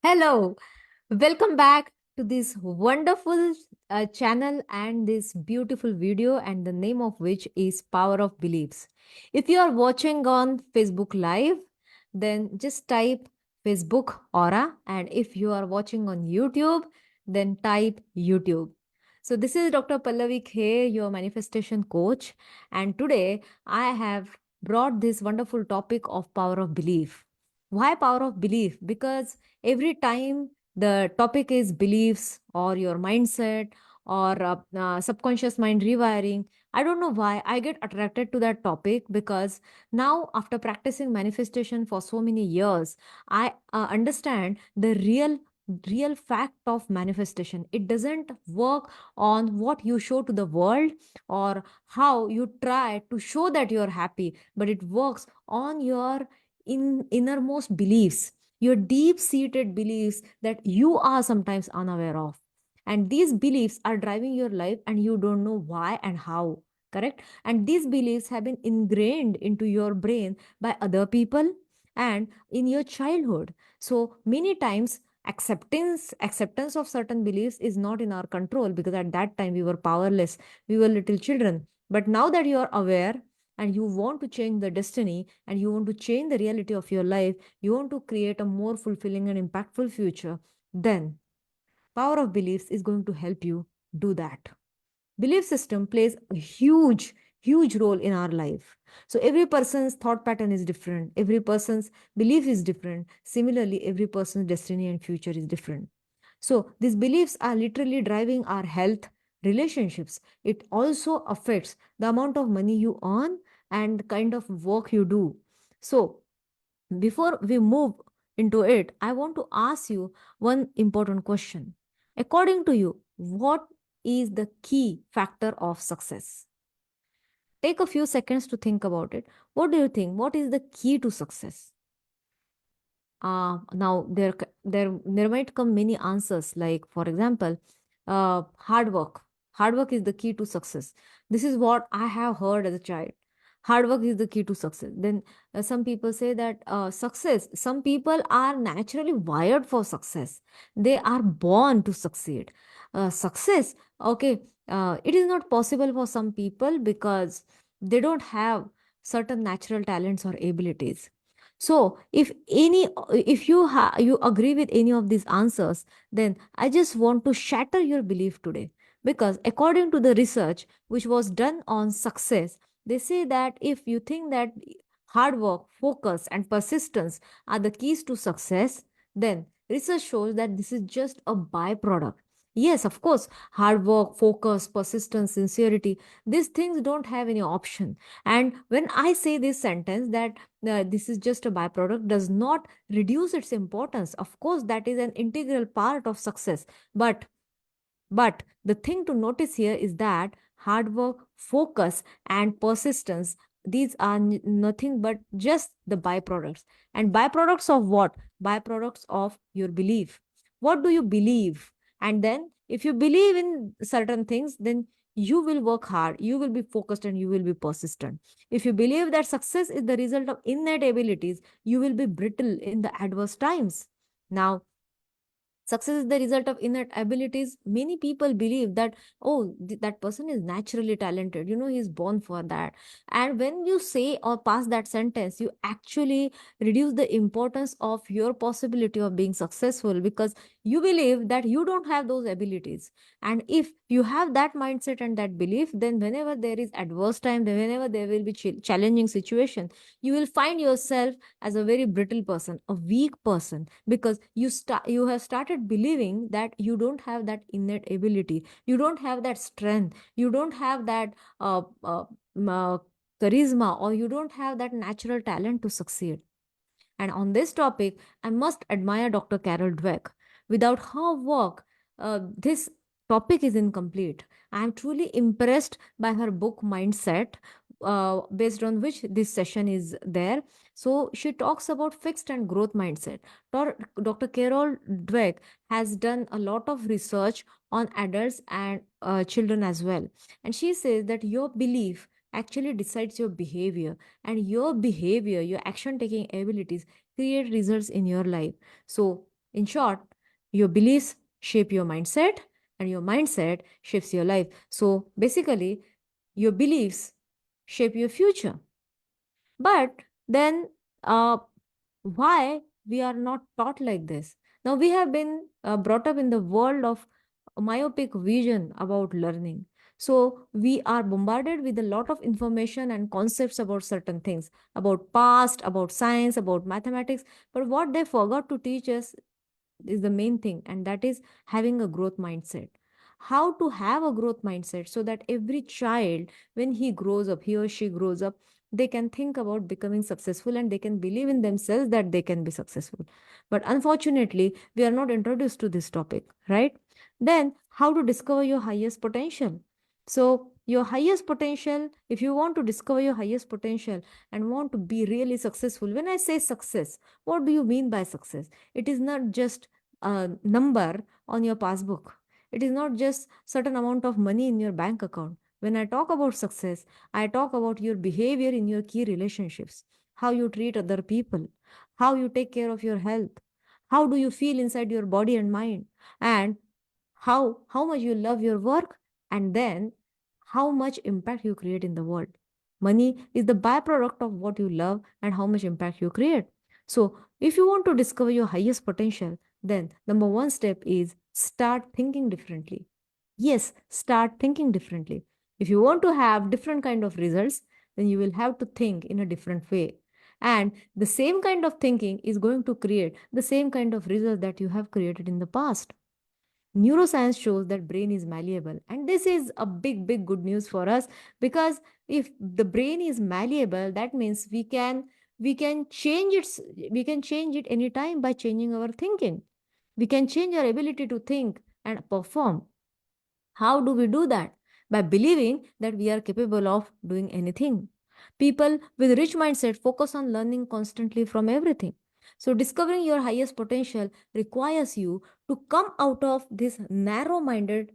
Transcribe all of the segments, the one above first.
Hello, welcome back to this wonderful channel and this beautiful video, and the name of which is Power of Beliefs. If you are watching on Facebook Live, then just type Facebook Aura, and if you are watching on YouTube, then type YouTube. So, this is Dr. Pallavi Khe, your manifestation coach, and today I have brought this wonderful topic of power of belief. Why power of belief? Because every time the topic is beliefs or your mindset or subconscious mind rewiring, I don't know why I get attracted to that topic, because now after practicing manifestation for so many years, I understand the real fact of manifestation. It doesn't work on what you show to the world or how you try to show that you're happy, but it works on your innermost beliefs, your deep seated beliefs that you are sometimes unaware of. And these beliefs are driving your life, and you don't know why and how. Correct? And these beliefs have been ingrained into your brain by other people and in your childhood. So many times, acceptance of certain beliefs is not in our control, because at that time we were powerless, we were little children. But now that you are aware and you want to change the destiny and you want to change the reality of your life, you want to create a more fulfilling and impactful future, then power of beliefs is going to help you do that. Belief system plays a huge role in our life. So every person's thought pattern is different, every person's belief is different. Similarly, every person's destiny and future is different. So these beliefs are literally driving our health, relationships. It also affects the amount of money you earn and kind of work you do. So before we move into it, I want to ask you one important question. According to you, what is the key factor of success? Take a few seconds to think about it. What do you think? What is the key to success? Now there might come many answers. Like for example, hard work. Hard work is the key to success. This is what I have heard as a child. Hard work is the key to success. Then some people say that success. Some people are naturally wired for success. They are born to succeed. Success. Okay. It is not possible for some people because they don't have certain natural talents or abilities. So if you agree with any of these answers, then I just want to shatter your belief today, because according to the research which was done on success, they say that if you think that hard work, focus and persistence are the keys to success, then research shows that this is just a byproduct. Yes, of course, hard work, focus, persistence, sincerity, these things don't have any option. And when I say this sentence that this is just a byproduct, does not reduce its importance. Of course, that is an integral part of success. But the thing to notice here is that hard work, focus, and persistence, these are nothing but just the byproducts. And byproducts of what? Byproducts of your belief. What do you believe? And then, if you believe in certain things, then you will work hard, you will be focused, and you will be persistent. If you believe that success is the result of innate abilities, you will be brittle in the adverse times. Now, success is the result of innate abilities. Many people believe that, oh, that person is naturally talented. He's born for that. And when you say or pass that sentence, you actually reduce the importance of your possibility of being successful, because you believe that you don't have those abilities. And if you have that mindset and that belief, then whenever there is adverse time, then whenever there will be challenging situation, you will find yourself as a very brittle person, a weak person, because you have started believing that you don't have that innate ability, you don't have that strength, you don't have that uh, uh, charisma, or you don't have that natural talent to succeed. And on this topic, I must admire Dr. Carol Dweck. Without her work, this topic is incomplete. I am truly impressed by her book Mindset, based on which this session is there. So she talks about fixed and growth mindset. Dr. Carol Dweck has done a lot of research on adults and children as well. And she says that your belief actually decides your behavior, and your behavior, your action taking abilities create results in your life. So In short, your beliefs shape your mindset, and your mindset shapes your life. So basically, your beliefs shape your future. But then, why we are not taught like this? Now, we have been brought up in the world of myopic vision about learning. So, we are bombarded with a lot of information and concepts about certain things, about past, about science, about mathematics. But what they forgot to teach us is the main thing, and that is having a growth mindset. How to have a growth mindset so that every child, when he grows up, he or she grows up, they can think about becoming successful and they can believe in themselves that they can be successful. But unfortunately, we are not introduced to this topic, right? Then, how to discover your highest potential? So, your highest potential, if you want to discover your highest potential and want to be really successful, when I say success, what do you mean by success? It is not just a number on your passbook. It is not just certain amount of money in your bank account. When I talk about success, I talk about your behavior in your key relationships, how you treat other people, how you take care of your health, how do you feel inside your body and mind, and how much you love your work, and then how much impact you create in the world. Money is the byproduct of what you love and how much impact you create. So, if you want to discover your highest potential, then number one step is start thinking differently. Yes, start thinking differently. If you want to have different kind of results, then you will have to think in a different way. And the same kind of thinking is going to create the same kind of result that you have created in the past. Neuroscience shows that brain is malleable, and this is a big good news for us, because if the brain is malleable, that means we can change it anytime by changing our thinking. We can change our ability to think and perform. How do we do that? By believing that we are capable of doing anything. People with rich mindset focus on learning constantly from everything. So discovering your highest potential requires you to come out of this narrow minded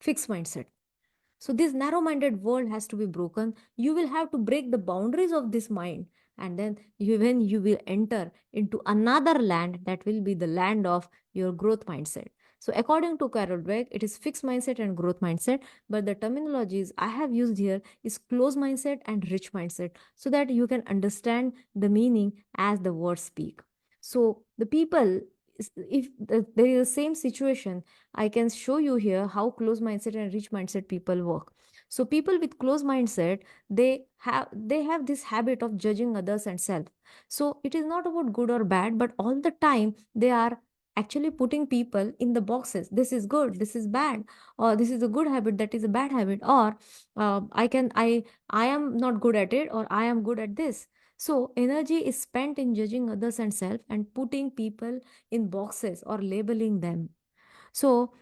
fixed mindset. So this narrow minded world has to be broken. You will have to break the boundaries of this mind, and then when you will enter into another land, that will be the land of your growth mindset. So according to Carol Dweck, it is fixed mindset and growth mindset, but the terminologies I have used here is closed mindset and rich mindset, so that you can understand the meaning as the words speak. So the people, if there is the same situation, I can show you here how closed mindset and rich mindset people work. So people with closed mindset, they have this habit of judging others and self. So it is not about good or bad, but all the time they are actually putting people in the boxes. This is good, this is bad, or this is a good habit, that is a bad habit, or I am not good at it, or I am good at this. So energy is spent in judging others and self and putting people in boxes or labeling them. So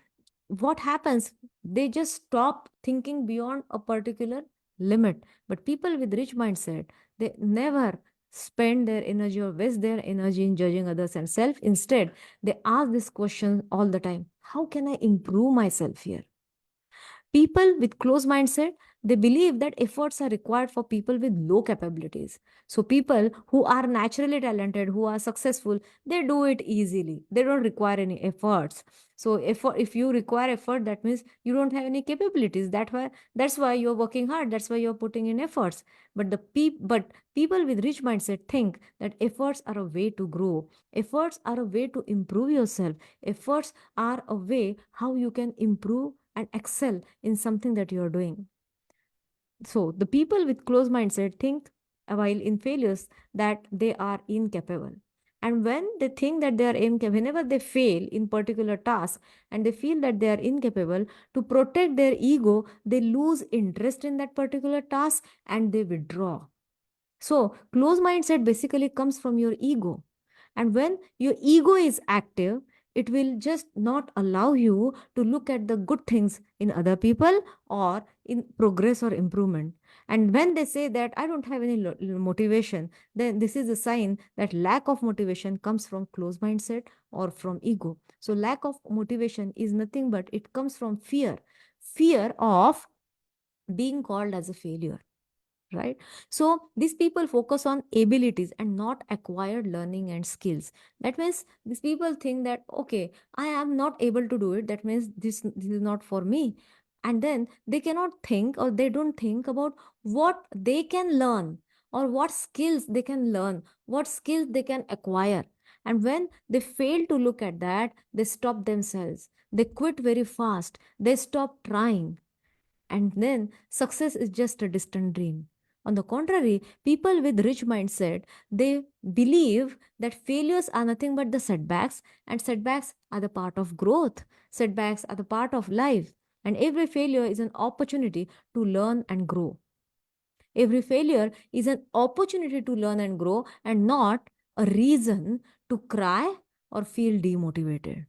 what happens? They just stop thinking beyond a particular limit. But people with rich mindset, they never spend their energy or waste their energy in judging others and self. Instead, they ask this question all the time: how can I improve myself here? People with closed mindset, they believe that efforts are required for people with low capabilities. So people who are naturally talented, who are successful, they do it easily. They don't require any efforts. So if you require effort, that means you don't have any capabilities. That's why you're working hard. That's why you're putting in efforts. But people with rich mindset think that efforts are a way to grow. Efforts are a way to improve yourself. Efforts are a way how you can improve and excel in something that you are doing. So the people with closed mindset think, while in failures, that they are incapable. And when they think that they are incapable, whenever they fail in particular task and they feel that they are incapable, to protect their ego, they lose interest in that particular task and they withdraw. So closed mindset basically comes from your ego. And when your ego is active, it will just not allow you to look at the good things in other people or in progress or improvement. And when they say that I don't have any motivation, then this is a sign that lack of motivation comes from closed mindset or from ego. So lack of motivation is nothing but it comes from fear, fear of being called as a failure, right? So these people focus on abilities and not acquired learning and skills. That means these people think that, okay, I am not able to do it, that means this is not for me. And then they cannot think, or they don't think about what they can learn, or what skills they can learn, what skills they can acquire. And when they fail to look at that, they stop themselves, they quit very fast, they stop trying, and then success is just a distant dream. On the contrary, people with rich mindset, they believe that failures are nothing but the setbacks, and setbacks are the part of growth. Setbacks are the part of life, and every failure is an opportunity to learn and grow. Every failure is an opportunity to learn and grow, and not a reason to cry or feel demotivated.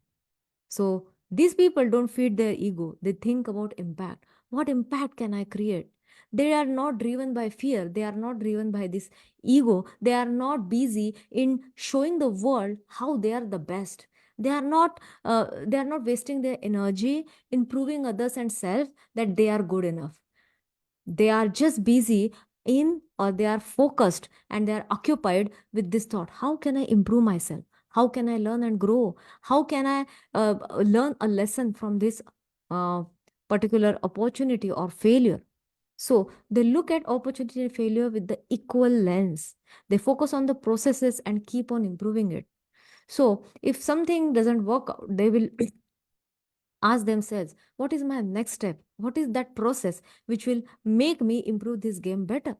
So these people don't feed their ego. They think about impact. What impact can I create? They are not driven by fear. They are not driven by this ego. They are not busy in showing the world how they are the best. They are not. They are not wasting their energy in proving others and self that they are good enough. They are just busy in, or they are focused and they are occupied with this thought: how can I improve myself? How can I learn and grow? How can I learn a lesson from this uh, particular opportunity or failure? So they look at opportunity and failure with the equal lens. They focus on the processes and keep on improving it. So if something doesn't work out, they will ask themselves, what is my next step? What is that process which will make me improve this game better?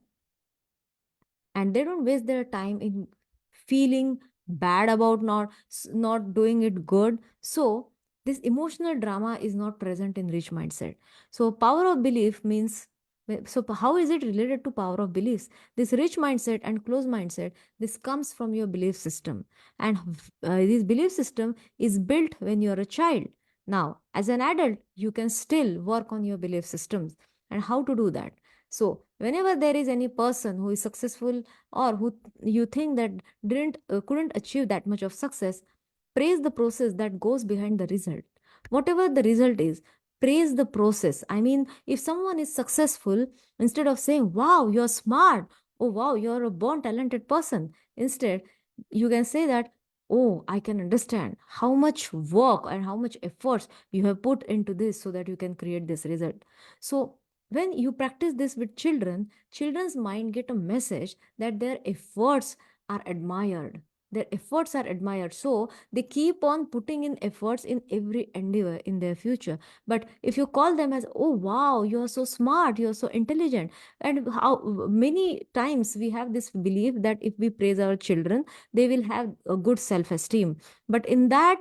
And they don't waste their time in feeling bad about not doing it good. So this emotional drama is not present in rich mindset. So power of belief means, so how is it related to power of beliefs? This rich mindset and closed mindset, this comes from your belief system. And this belief system is built when you're a child. Now as an adult, you can still work on your belief systems. And how to do that? So whenever there is any person who is successful, or who you think that didn't couldn't achieve that much of success, praise the process that goes behind the result. Whatever the result is, praise the process. I mean, if someone is successful, instead of saying, wow, you're smart, oh wow, you're a born talented person, instead you can say that, oh, I can understand how much work and how much efforts you have put into this so that you can create this result. So when you practice this with children, children's mind get a message that their efforts are admired. Their efforts are admired. So they keep on putting in efforts in every endeavor in their future. But if you call them as, oh wow, you are so smart, you are so intelligent, and how many times we have this belief that if we praise our children, they will have a good self-esteem. But in that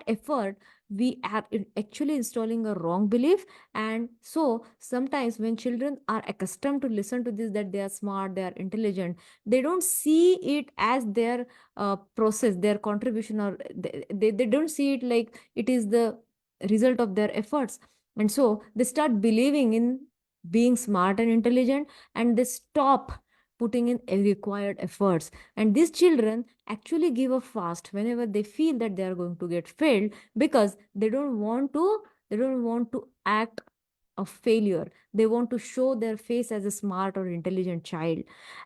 effort, we are actually installing a wrong belief. And so sometimes when children are accustomed to listen to this, that they are smart, they are intelligent, they don't see it as their process, their contribution, or they don't see it like it is the result of their efforts. And so they start believing in being smart and intelligent, and they stop putting in required efforts. And these children actually give up fast whenever they feel that they are going to get failed, because they don't want to act a failure. They want to show their face as a smart or intelligent child.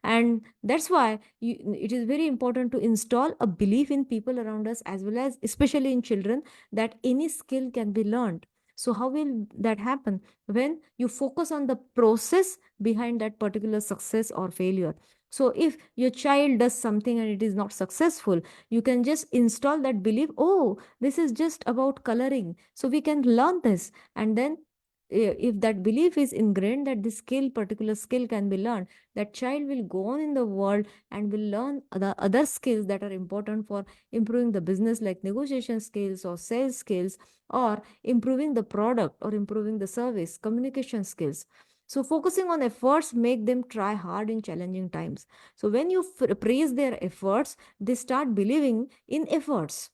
And that's why it is very important to install a belief in people around us, as well as especially in children, that any skill can be learned. So how will that happen? When you focus on the process behind that particular success or failure. So if your child does something and it is not successful, you can just install that belief, oh, this is just about coloring, so we can learn this. And then if that belief is ingrained that this particular skill can be learned, that child will go on in the world and will learn the other skills that are important for improving the business, like negotiation skills or sales skills, or improving the product or improving the service, communication skills. So focusing on efforts make them try hard in challenging times. So when you praise their efforts, they start believing in efforts,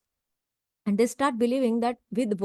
and they start believing that with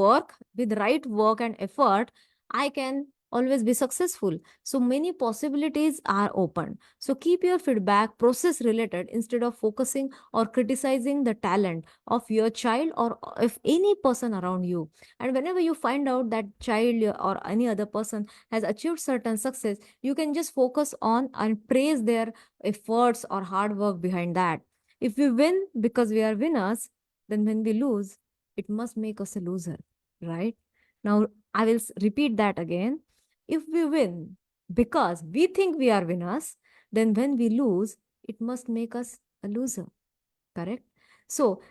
right work and effort, I can always be successful. So many possibilities are open. So keep your feedback process related instead of focusing or criticizing the talent of your child or if any person around you. And whenever you find out that child or any other person has achieved certain success, you can just focus on and praise their efforts or hard work behind that. If we win because we are winners, then when we lose, it must make us a loser, right? Now, I will repeat that again. If we win because we think we are winners, then when we lose, it must make us a loser, correct? So,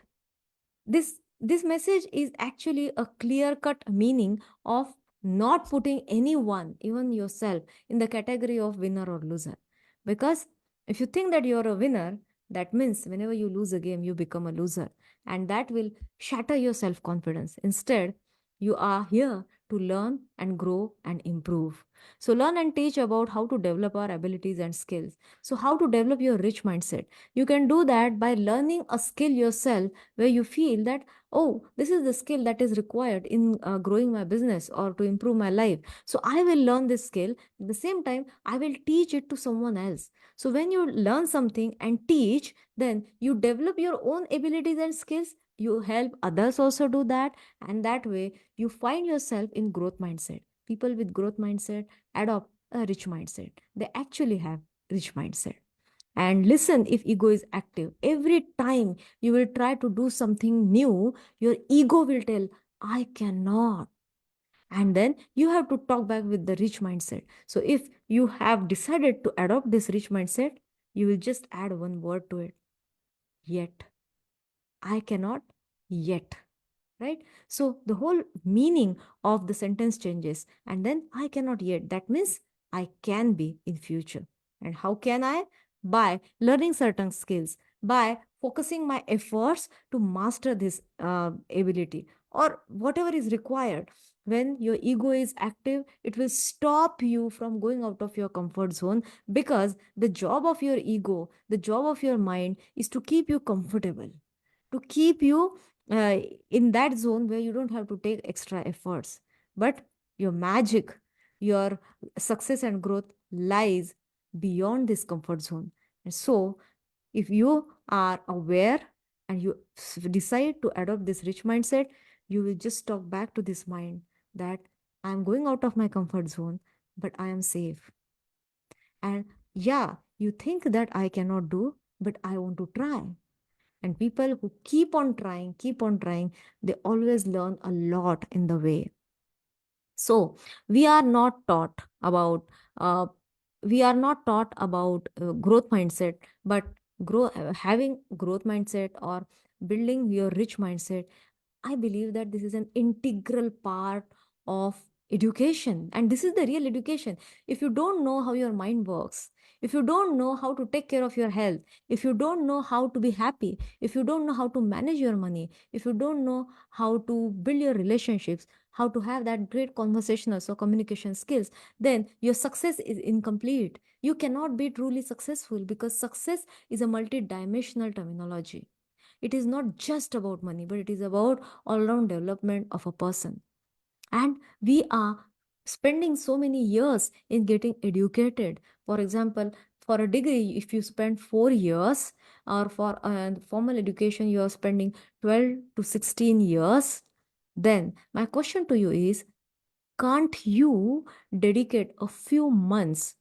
this message is actually a clear cut meaning of not putting anyone, even yourself, in the category of winner or loser. Because if you think that you're a winner, that means whenever you lose a game you become a loser, and that will shatter your self confidence. Instead, you are here to learn and grow and improve. So learn and teach about how to develop our abilities and skills. So how to develop your rich mindset? You can do that by learning a skill yourself where you feel that, oh, this is the skill that is required in growing my business or to improve my life. So I will learn this skill. At the same time, I will teach it to someone else. So when you learn something and teach, then you develop your own abilities and skills. You help others also do that. And that way, you find yourself in growth mindset. People with growth mindset adopt a rich mindset. They actually have rich mindset. And listen, if ego is active, every time you will try to do something new, your ego will tell, I cannot. And then you have to talk back with the rich mindset. So if you have decided to adopt this rich mindset, you will just add one word to it: yet. I cannot yet. Right? So the whole meaning of the sentence changes. And then I cannot yet. That means I can be in future. And how can I? By learning certain skills, by focusing my efforts to master this ability or whatever is required. When your ego is active, it will stop you from going out of your comfort zone, because the job of your ego, the job of your mind is to keep you comfortable, to keep you uh, in that zone where you don't have to take extra efforts. But your magic, your success and growth lies beyond this comfort zone. And so, if you are aware and you decide to adopt this rich mindset, you will just talk back to this mind that I am going out of my comfort zone, but I am safe. And yeah, you think that I cannot do, but I want to try. And people who keep on trying, they always learn a lot in the way. So we are not taught about uh, growth mindset, but having growth mindset or building your rich mindset, I believe that this is an integral part of education. And this is the real education. If you don't know how your mind works, if you don't know how to take care of your health, if you don't know how to be happy, if you don't know how to manage your money, if you don't know how to build your relationships, how to have that great conversational or communication skills, then your success is incomplete. You cannot be truly successful, because success is a multi-dimensional terminology. It is not just about money, but it is about all round development of a person. And we are spending so many years in getting educated. For example, for a degree, if you spend 4 years, or for formal education, you are spending 12 to 16 years, then my question to you is, can't you dedicate a few months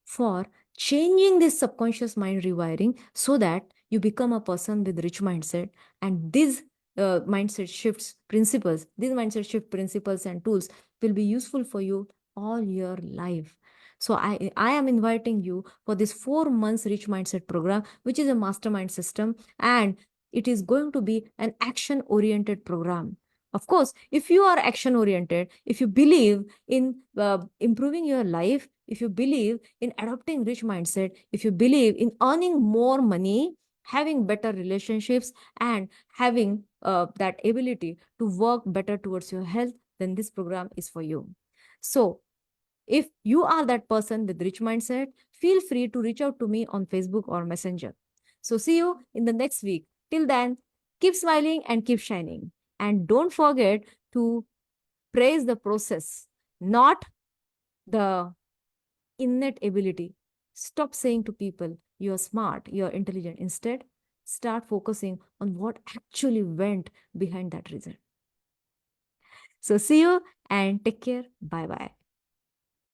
for changing this subconscious mind rewiring so that you become a person with rich mindset? And these mindset shift principles and tools will be useful for you all your life. So I am inviting you for this 4 months rich mindset program, which is a mastermind system, and it is going to be an action oriented program. Of course, if you are action oriented, if you believe in improving your life, if you believe in adopting rich mindset, if you believe in earning more money, having better relationships, and having that ability to work better towards your health, then this program is for you. So if you are that person with rich mindset, feel free to reach out to me on Facebook or Messenger. So see you in the next week. Till then, keep smiling and keep shining. And don't forget to praise the process, not the innate ability. Stop saying to people, you're smart, you're intelligent. Instead, start focusing on what actually went behind that reason. So, see you and take care. Bye bye.